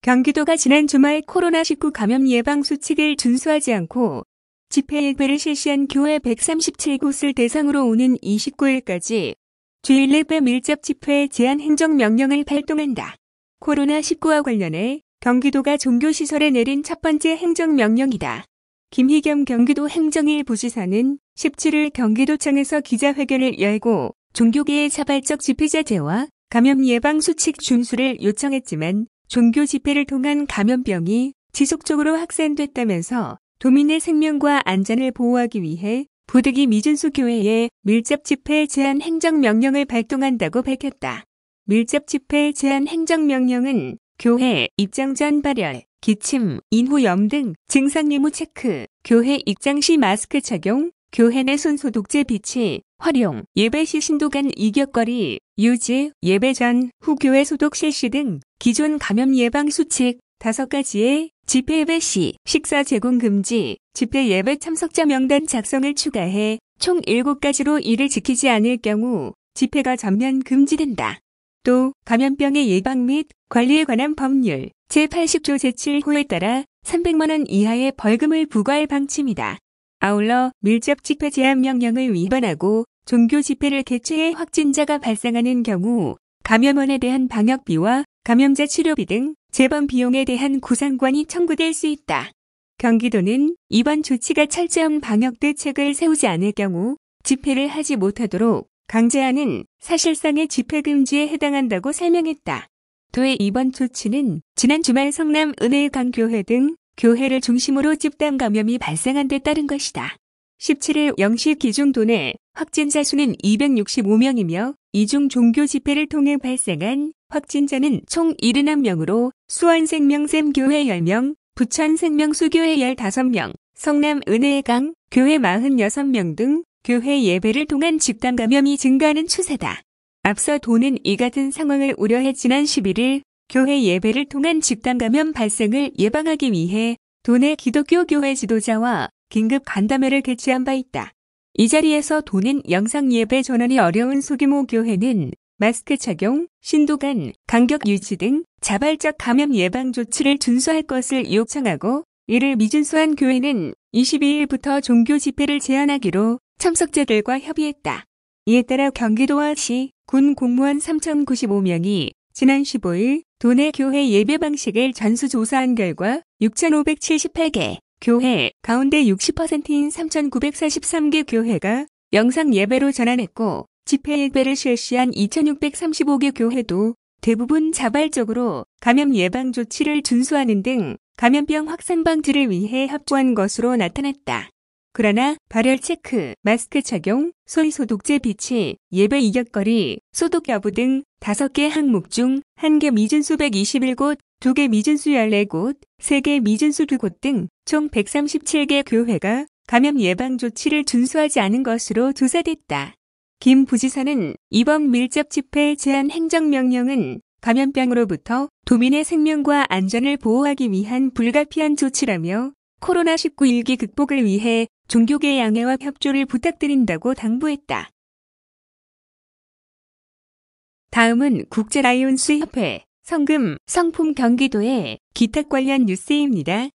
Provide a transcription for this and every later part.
경기도가 지난 주말 코로나19 감염 예방 수칙을 준수하지 않고 집회 예배를 실시한 교회 137곳을 대상으로 오는 29일까지 주일 예배 밀접 집회 제한 행정명령을 발동한다. 코로나19와 관련해 경기도가 종교시설에 내린 첫 번째 행정명령이다. 김희겸 경기도 행정일 부지사는 17일 경기도청에서 기자회견을 열고 종교계의 자발적 집회 자제와 감염 예방 수칙 준수를 요청했지만 종교 집회를 통한 감염병이 지속적으로 확산됐다면서 도민의 생명과 안전을 보호하기 위해 부득이 미준수 교회에 밀접 집회 제한 행정명령을 발동한다고 밝혔다. 밀접 집회 제한 행정명령은 교회 입장 전 발열, 기침, 인후염 등 증상 유무 체크, 교회 입장 시 마스크 착용, 교회 내 손소독제 비치, 활용, 예배 시 신도 간 이격거리, 유지, 예배 전, 후 교회 소독 실시 등 기존 감염 예방 수칙 5가지에 집회 예배 시 식사 제공 금지, 집회 예배 참석자 명단 작성을 추가해 총 7가지로 이를 지키지 않을 경우 집회가 전면 금지된다. 또 감염병의 예방 및 관리에 관한 법률 제80조 제7호에 따라 300만 원 이하의 벌금을 부과할 방침이다. 아울러 밀접 집회 제한 명령을 위반하고 종교 집회를 개최해 확진자가 발생하는 경우 감염원에 대한 방역비와 감염자 치료비 등 재범 비용에 대한 구상권이 청구될 수 있다. 경기도는 이번 조치가 철저한 방역 대책을 세우지 않을 경우 집회를 하지 못하도록 강제하는 사실상의 집회 금지에 해당한다고 설명했다. 도의 이번 조치는 지난 주말 성남 은혜강교회 등 교회를 중심으로 집단 감염이 발생한 데 따른 것이다. 17일 0시 기준 도내 확진자 수는 265명이며 이 중 종교 집회를 통해 발생한 확진자는 총 71명으로 수원생명샘교회 10명, 부천생명수교회 15명, 성남은혜강 교회 46명 등 교회 예배를 통한 집단 감염이 증가하는 추세다. 앞서 도는 이 같은 상황을 우려해 지난 11일 교회 예배를 통한 집단 감염 발생을 예방하기 위해 도내 기독교 교회 지도자와 긴급 간담회를 개최한 바 있다. 이 자리에서 도는 영상 예배 전환이 어려운 소규모 교회는 마스크 착용, 신도 간 간격 유지 등 자발적 감염 예방 조치를 준수할 것을 요청하고 이를 미준수한 교회는 22일부터 종교 집회를 제한하기로 참석자들과 협의했다. 이에 따라 경기도와 시, 군 공무원 3,095명이 지난 15일 도내 교회 예배 방식을 전수조사한 결과 6,578개 교회 가운데 60%인 3,943개 교회가 영상 예배로 전환했고 집회 예배를 실시한 2,635개 교회도 대부분 자발적으로 감염 예방 조치를 준수하는 등 감염병 확산 방지를 위해 협조한 것으로 나타났다. 그러나 발열 체크, 마스크 착용, 손 소독제 비치, 예배 이격거리, 소독 여부 등 5개 항목 중 1개 미준수 121곳, 2개 미준수 14곳, 3개 미준수 2곳 등 총 137개 교회가 감염 예방 조치를 준수하지 않은 것으로 조사됐다. 김 부지사는 이번 밀접 집회 제한 행정명령은 감염병으로부터 도민의 생명과 안전을 보호하기 위한 불가피한 조치라며 코로나19 일기 극복을 위해 종교계 양해와 협조를 부탁드린다고 당부했다. 다음은 국제라이온스협회, 성금, 성품 경기도의 기탁 관련 뉴스입니다.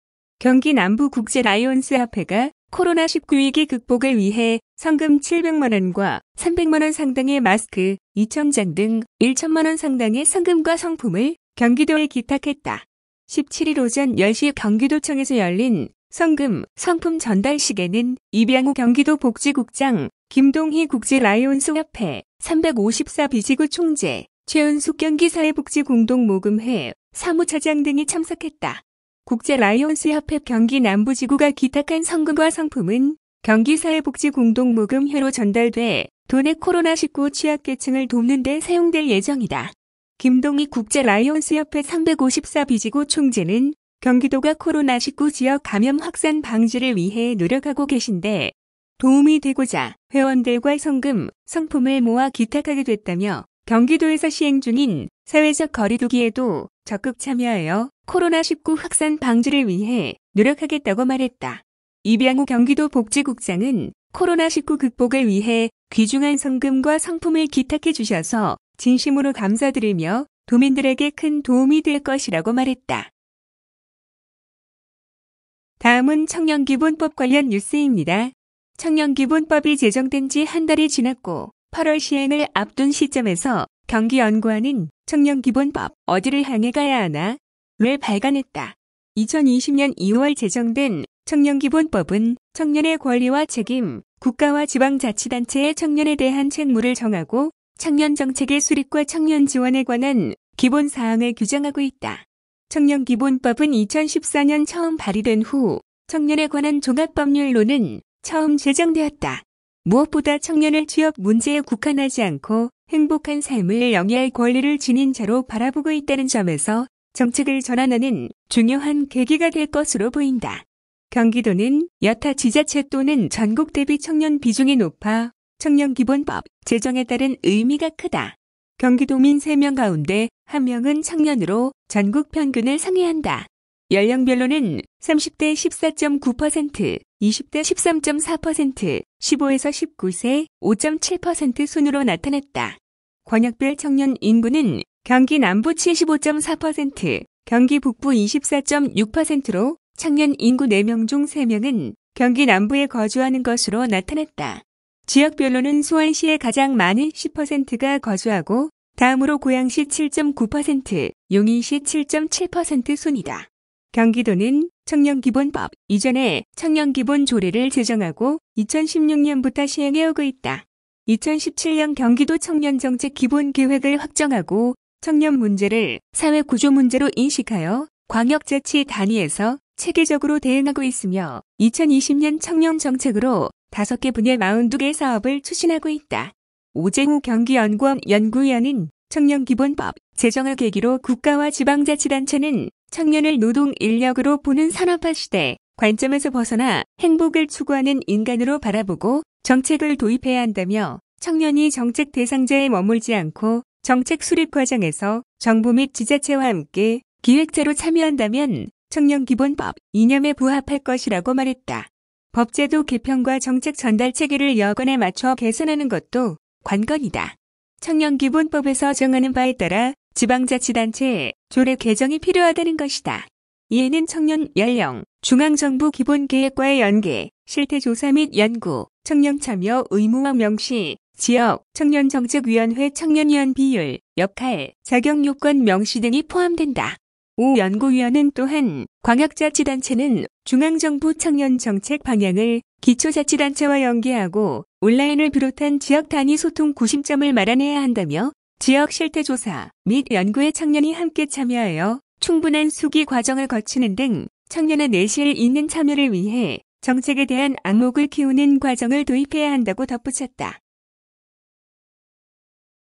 경기 남부 국제라이온스협회가 코로나19 위기 극복을 위해 성금 700만 원과 300만 원 상당의 마스크 2,000장 등 1천만 원 상당의 성금과 성품을 경기도에 기탁했다. 17일 오전 10시 경기도청에서 열린 성금, 성품 전달식에는 이병우 경기도 복지국장, 김동희 국제라이온스협회 354비지구 총재, 최은숙 경기사회복지공동모금회 사무차장 등이 참석했다. 국제라이온스협회 경기 남부지구가 기탁한 성금과 성품은 경기사회복지공동모금회로 전달돼 도내 코로나19 취약계층을 돕는 데 사용될 예정이다. 김동희 국제라이온스협회 354비지구 총재는 경기도가 코로나19 지역 감염 확산 방지를 위해 노력하고 계신데 도움이 되고자 회원들과 성금, 성품을 모아 기탁하게 됐다며 경기도에서 시행 중인 사회적 거리두기에도 적극 참여하여 코로나19 확산 방지를 위해 노력하겠다고 말했다. 이병우 경기도 복지국장은 코로나19 극복을 위해 귀중한 성금과 성품을 기탁해 주셔서 진심으로 감사드리며 도민들에게 큰 도움이 될 것이라고 말했다. 다음은 청년기본법 관련 뉴스입니다. 청년기본법이 제정된 지 한 달이 지났고 8월 시행을 앞둔 시점에서 경기연구원은 청년기본법 어디를 향해 가야 하나?를 발간했다. 2020년 2월 제정된 청년기본법은 청년의 권리와 책임, 국가와 지방자치단체의 청년에 대한 책무를 정하고 청년 정책의 수립과 청년 지원에 관한 기본 사항을 규정하고 있다. 청년기본법은 2014년 처음 발의된 후 청년에 관한 종합법률로는 처음 제정되었다. 무엇보다 청년을 취업 문제에 국한하지 않고 행복한 삶을 영위할 권리를 지닌 자로 바라보고 있다는 점에서 정책을 전환하는 중요한 계기가 될 것으로 보인다. 경기도는 여타 지자체 또는 전국 대비 청년 비중이 높아 청년기본법 제정에 따른 의미가 크다. 경기도민 3명 가운데 1명은 청년으로 전국 평균을 상회한다. 연령별로는 30대 14.9%, 20대 13.4%, 15에서 19세 5.7% 순으로 나타났다. 권역별 청년 인구는 경기 남부 75.4%, 경기 북부 24.6%로 청년 인구 4명 중 3명은 경기 남부에 거주하는 것으로 나타났다. 지역별로는 수원시에 가장 많은 10%가 거주하고 다음으로 고양시 7.9%, 용인시 7.7% 순이다. 경기도는 청년기본법 이전에 청년기본조례를 제정하고 2016년부터 시행해오고 있다. 2017년 경기도 청년정책 기본계획을 확정하고 청년 문제를 사회구조 문제로 인식하여 광역자치 단위에서 체계적으로 대응하고 있으며 2020년 청년정책으로 5개 분야 42개 사업을 추진하고 있다. 오재우 경기연구원 연구위원은 청년기본법 제정을 계기로 국가와 지방자치단체는 청년을 노동 인력으로 보는 산업화 시대 관점에서 벗어나 행복을 추구하는 인간으로 바라보고 정책을 도입해야 한다며 청년이 정책 대상자에 머물지 않고 정책 수립 과정에서 정부 및 지자체와 함께 기획자로 참여한다면 청년기본법 이념에 부합할 것이라고 말했다. 법제도 개편과 정책 전달 체계를 여건에 맞춰 개선하는 것도 관건이다. 청년기본법에서 정하는 바에 따라 지방자치단체의 조례 개정이 필요하다는 것이다. 이에는 청년 연령, 중앙정부 기본계획과의 연계, 실태조사 및 연구, 청년 참여 의무화 명시, 지역, 청년정책위원회 청년위원 비율, 역할, 자격요건 명시 등이 포함된다. 오 연구위원은 또한 광역자치단체는 중앙정부 청년정책 방향을 기초자치단체와 연계하고 온라인을 비롯한 지역 단위 소통 구심점을 마련해야 한다며 지역 실태조사 및 연구에 청년이 함께 참여하여 충분한 수기 과정을 거치는 등 청년의 내실 있는 참여를 위해 정책에 대한 안목을 키우는 과정을 도입해야 한다고 덧붙였다.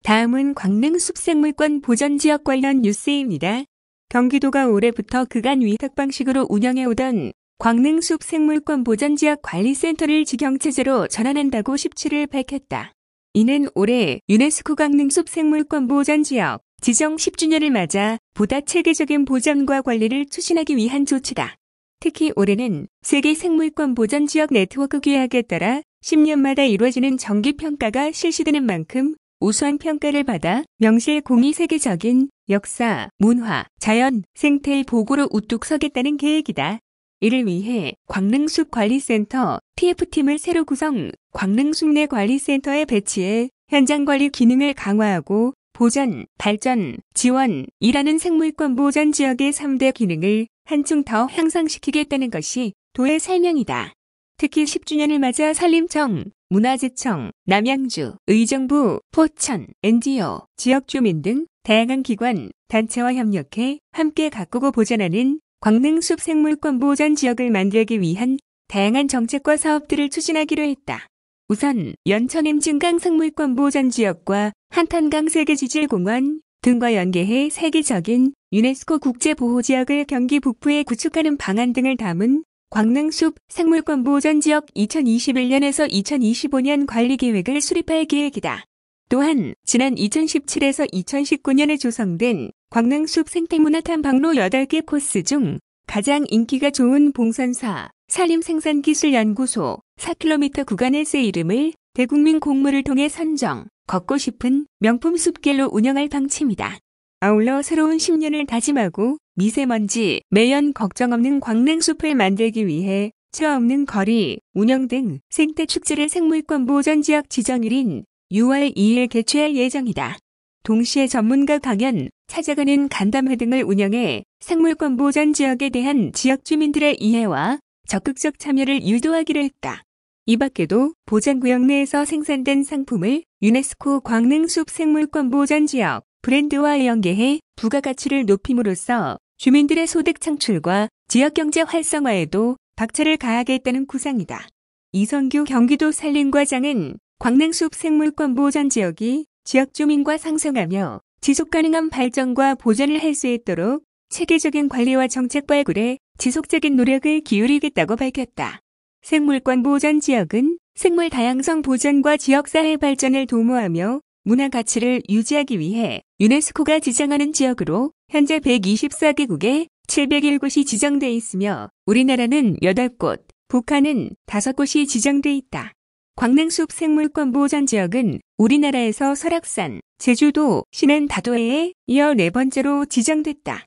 다음은 광릉 숲생물권 보전지역 관련 뉴스입니다. 경기도가 올해부터 그간 위탁 방식으로 운영해오던 광릉 숲생물권 보전지역 관리센터를 직영체제로 전환한다고 17일 밝혔다. 이는 올해 유네스코 광릉 숲생물권 보전지역 지정 10주년을 맞아 보다 체계적인 보전과 관리를 추진하기 위한 조치다. 특히 올해는 세계 생물권 보전지역 네트워크 규약에 따라 10년마다 이루어지는 정기평가가 실시되는 만큼 우수한 평가를 받아 명실 공히 세계적인 역사, 문화, 자연, 생태의 보고로 우뚝 서겠다는 계획이다. 이를 위해 광릉숲관리센터 TF팀을 새로 구성, 광릉숲 내 관리센터에 배치해 현장관리 기능을 강화하고 보전, 발전, 지원이라는 생물권 보전 지역의 3대 기능을 한층 더 향상시키겠다는 것이 도의 설명이다. 특히 10주년을 맞아 산림청, 문화재청, 남양주, 의정부, 포천, NGO, 지역주민 등 다양한 기관, 단체와 협력해 함께 가꾸고 보전하는 광릉숲 생물권 보전 지역을 만들기 위한 다양한 정책과 사업들을 추진하기로 했다. 우선 연천임 증강 생물권 보전 지역과 한탄강 세계지질공원 등과 연계해 세계적인 유네스코 국제보호지역을 경기 북부에 구축하는 방안 등을 담은 광릉숲 생물권 보전지역 2021년에서 2025년 관리계획을 수립할 계획이다. 또한 지난 2017에서 2019년에 조성된 광릉숲 생태문화 탐방로 8개 코스 중 가장 인기가 좋은 봉선사 산림생산기술연구소 4km 구간의 새 이름을 대국민 공모를 통해 선정, 걷고 싶은 명품 숲길로 운영할 방침이다. 아울러 새로운 10년을 다짐하고 미세먼지, 매연 걱정 없는 광릉숲을 만들기 위해 차 없는 거리, 운영 등 생태 축제를 생물권 보전 지역 지정일인 6월 2일 개최할 예정이다. 동시에 전문가 강연, 찾아가는 간담회 등을 운영해 생물권 보전 지역에 대한 지역 주민들의 이해와 적극적 참여를 유도하기로 했다. 이 밖에도 보전구역 내에서 생산된 상품을 유네스코 광릉숲 생물권 보전 지역 브랜드와 연계해 부가가치를 높임으로써 주민들의 소득 창출과 지역경제 활성화에도 박차를 가하겠다는 구상이다. 이성규 경기도 산림과장은 광릉숲 생물권 보전 지역이 지역 주민과 상생하며 지속가능한 발전과 보전을 할 수 있도록 체계적인 관리와 정책 발굴에 지속적인 노력을 기울이겠다고 밝혔다. 생물권 보전 지역은 생물 다양성 보전과 지역사회 발전을 도모하며 문화 가치를 유지하기 위해 유네스코가 지정하는 지역으로 현재 124개국에 701곳이 지정돼 있으며 우리나라는 8곳, 북한은 5곳이 지정돼 있다. 광릉숲 생물권 보전 지역은 우리나라에서 설악산, 제주도, 신안 다도해에 이어 4번째로 지정됐다.